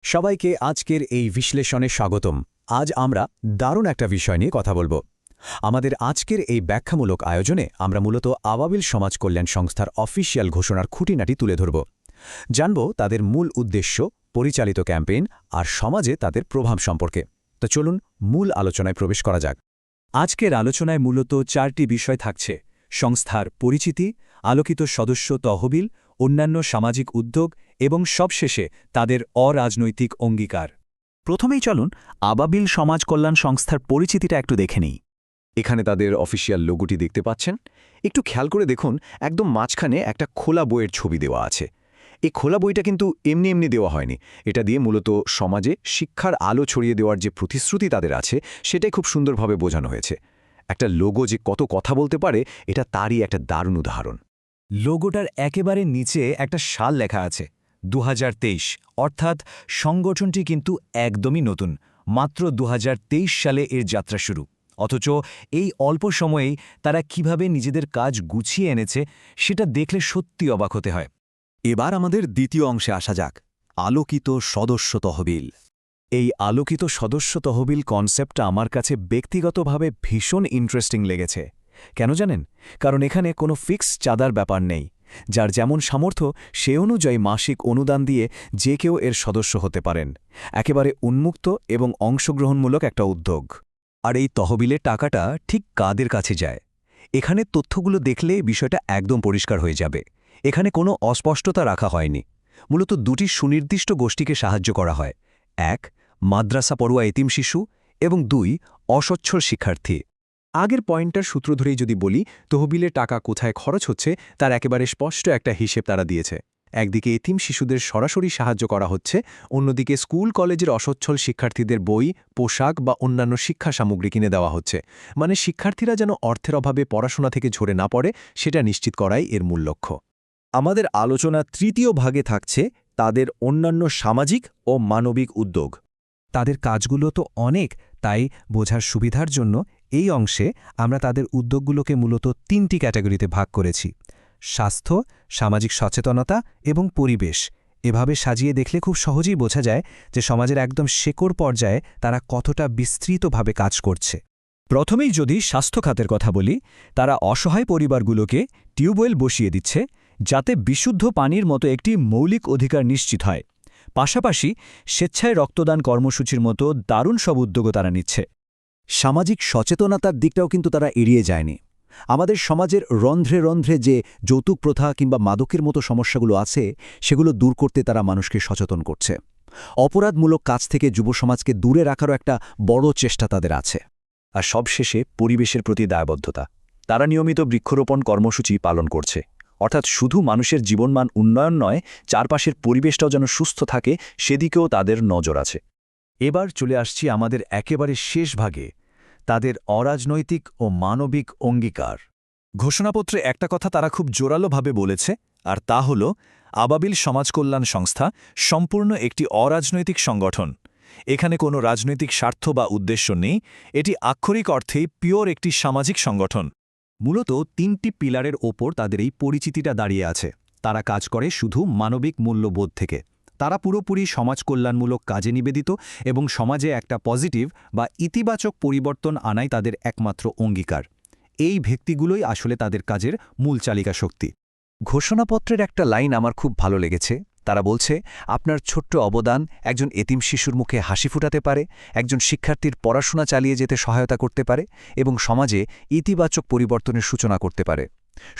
সবাইকে আজকের এই বিশ্লেষণে স্বাগতম। আজ আমরা দারুণ একটা বিষয় নিয়ে কথা বলবো। আমাদের আজকের এই ব্যাখ্যামূলক আয়োজনে আমরা মূলত আবাবিল সমাজ কল্যাণ সংস্থার অফিসিয়াল ঘোষণার খুঁটিনাটি তুলে ধরব। জানব তাদের মূল উদ্দেশ্য, পরিচালিত ক্যাম্পেইন আর সমাজে তাদের প্রভাব সম্পর্কে। তো চলুন মূল আলোচনায় প্রবেশ করা যাক। আজকের আলোচনায় মূলত 4টি বিষয় থাকছে: সংস্থার পরিচিতি, আলোকিত সদস্য তহবিল, অন্যান্য সামাজিক উদ্যোগ এবং সবশেষে তাদের অরাজনৈতিক অঙ্গীকার। প্রথমেই চলুন আবাবিল সমাজ কল্যাণ সংস্থার পরিচিতিটা একটু দেখে নিই। এখানে তাদের অফিসিয়াল লোগোটি দেখতে পাচ্ছেন। একটু খেয়াল করে দেখুন, একদম মাঝখানে একটা খোলা বইয়ের ছবি দেওয়া আছে। এই খোলা বইটা কিন্তু এমনি এমনি দেওয়া হয়নি। এটা দিয়ে মূলত সমাজে শিক্ষার আলো ছড়িয়ে দেওয়ার যে প্রতিশ্রুতি তাদের আছে, সেটাই খুব সুন্দরভাবে বোঝানো হয়েছে। একটা লোগো যে কত কথা বলতে পারে, এটা তারই একটা দারুণ উদাহরণ। লোগোটার একেবারে নিচে একটা সাল লেখা আছে 2023, অর্থাৎ সংগঠনটি কিন্তু একদমই নতুন। মাত্র 2023 সালে এর যাত্রা শুরু। অথচ এই অল্প সময়েই তারা কিভাবে নিজেদের কাজ গুছিয়ে এনেছে, সেটা দেখলে সত্যি অবাক হতে হয়। এবার আমাদের দ্বিতীয় অংশে আসা যাক, আলোকিত সদস্য তহবিল। এই আলোকিত সদস্য তহবিল কনসেপ্টটা আমার কাছে ব্যক্তিগতভাবে ভীষণ ইন্টারেস্টিং লেগেছে। কেন জানেন? কারণ এখানে কোনো ফিক্সড চাঁদার ব্যাপার নেই। যার যেমন সামর্থ্য সে অনুযায়ী মাসিক অনুদান দিয়ে যে কেউ এর সদস্য হতে পারেন। একেবারে উন্মুক্ত এবং অংশগ্রহণমূলক একটা উদ্যোগ। আর এই তহবিলের টাকাটা ঠিক কাদের কাছে যায়? এখানে তথ্যগুলো দেখলে বিষয়টা একদম পরিষ্কার হয়ে যাবে। এখানে কোনো অস্পষ্টতা রাখা হয়নি। মূলত দুটি সুনির্দিষ্ট গোষ্ঠীকে সাহায্য করা হয়: 1, মাদ্রাসা পড়ুয়া এতিম শিশু, এবং 2, অসচ্ছল শিক্ষার্থী। আগের পয়েন্টটার সূত্র ধরেই যদি বলি, তহবিলের টাকা কোথায় খরচ হচ্ছে তার একেবারে স্পষ্ট একটা হিসেব তারা দিয়েছে। একদিকে এতিম শিশুদের সরাসরি সাহায্য করা হচ্ছে, অন্যদিকে স্কুল কলেজের অসচ্ছল শিক্ষার্থীদের বই, পোশাক বা অন্যান্য শিক্ষা সামগ্রী কিনে দেওয়া হচ্ছে। মানে শিক্ষার্থীরা যেন অর্থের অভাবে পড়াশোনা থেকে ঝরে না পড়ে, সেটা নিশ্চিত করাই এর মূল লক্ষ্য। আমাদের আলোচনা তৃতীয় ভাগে থাকছে তাদের অন্যান্য সামাজিক ও মানবিক উদ্যোগ। তাদের কাজগুলো তো অনেক, তাই বোঝার সুবিধার জন্য এই অংশে আমরা তাদের উদ্যোগগুলোকে মূলত 3টি ক্যাটাগরিতে ভাগ করেছি: স্বাস্থ্য, সামাজিক সচেতনতা এবং পরিবেশ। এভাবে সাজিয়ে দেখলে খুব সহজেই বোঝা যায় যে সমাজের একদম শেকড় পর্যায়ে তারা কতটা বিস্তৃতভাবে কাজ করছে। প্রথমেই যদি স্বাস্থ্য খাতের কথা বলি, তারা অসহায় পরিবারগুলোকে টিউবওয়েল বসিয়ে দিচ্ছে, যাতে বিশুদ্ধ পানির মতো একটি মৌলিক অধিকার নিশ্চিত হয়। পাশাপাশি স্বেচ্ছায় রক্তদান কর্মসূচির মতো দারুণ সব উদ্যোগও তারা নিচ্ছে। সামাজিক সচেতনতার দিকটাও কিন্তু তারা এড়িয়ে যায়নি। আমাদের সমাজের রন্ধ্রে রন্ধ্রে যে যৌতুক প্রথা কিংবা মাদকের মতো সমস্যাগুলো আছে, সেগুলো দূর করতে তারা মানুষকে সচেতন করছে। অপরাধমূলক কাজ থেকে যুব সমাজকে দূরে রাখারও একটা বড় চেষ্টা তাদের আছে। আর সবশেষে পরিবেশের প্রতি দায়বদ্ধতা। তারা নিয়মিত বৃক্ষরোপণ কর্মসূচি পালন করছে, অর্থাৎ শুধু মানুষের জীবনমান উন্নয়ন নয়, চারপাশের পরিবেশটাও যেন সুস্থ থাকে, সেদিকেও তাদের নজর আছে। এবার চলে আসছি আমাদের একেবারে শেষ ভাগে, তাদের অরাজনৈতিক ও মানবিক অঙ্গীকার। ঘোষণাপত্রে একটা কথা তারা খুব জোরালোভাবে বলেছে, আর তা হল আবাবিল সমাজ কল্যাণ সংস্থা সম্পূর্ণ একটি অরাজনৈতিক সংগঠন। এখানে কোনো রাজনৈতিক স্বার্থ বা উদ্দেশ্য নেই। এটি আক্ষরিক অর্থেই পিওর একটি সামাজিক সংগঠন। মূলত 3টি পিলারের ওপর তাদের এই পরিচিতিটা দাঁড়িয়ে আছে। তারা কাজ করে শুধু মানবিক মূল্যবোধ থেকে। তারা পুরোপুরি সমাজ কল্যাণমূলক কাজে নিবেদিত এবং সমাজে একটা পজিটিভ বা ইতিবাচক পরিবর্তন আনাই তাদের একমাত্র অঙ্গীকার। এই ভিত্তিগুলোই আসলে তাদের কাজের মূল চালিকা শক্তি। ঘোষণাপত্রের একটা লাইন আমার খুব ভালো লেগেছে। তারা বলছে, আপনার ছোট্ট অবদান একজন এতিম শিশুর মুখে হাসি ফুটাতে পারে, একজন শিক্ষার্থীর পড়াশোনা চালিয়ে যেতে সহায়তা করতে পারে এবং সমাজে ইতিবাচক পরিবর্তনের সূচনা করতে পারে।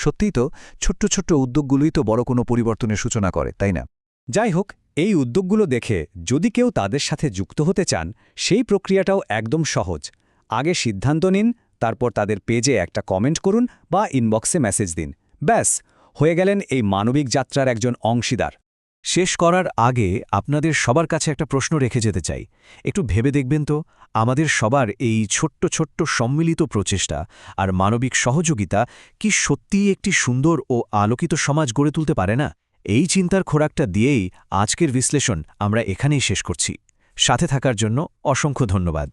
সত্যিই তো, ছোট্ট ছোট্ট উদ্যোগগুলোই তো বড় কোনো পরিবর্তনের সূচনা করে, তাই না? যাই হোক, এই উদ্যোগগুলো দেখে যদি কেউ তাদের সাথে যুক্ত হতে চান, সেই প্রক্রিয়াটাও একদম সহজ। আগে সিদ্ধান্ত নিন, তারপর তাদের পেজে একটা কমেন্ট করুন বা ইনবক্সে মেসেজ দিন। ব্যাস, হয়ে গেলেন এই মানবিক যাত্রার একজন অংশীদার। শেষ করার আগে আপনাদের সবার কাছে একটা প্রশ্ন রেখে যেতে চাই। একটু ভেবে দেখবেন তো, আমাদের সবার এই ছোট্ট ছোট্ট সম্মিলিত প্রচেষ্টা আর মানবিক সহযোগিতা কি সত্যিই একটি সুন্দর ও আলোকিত সমাজ গড়ে তুলতে পারে না? এই চিন্তার খোরাকটা দিয়েই আজকের বিশ্লেষণ আমরা এখানেই শেষ করছি। সাথে থাকার জন্য অসংখ্য ধন্যবাদ।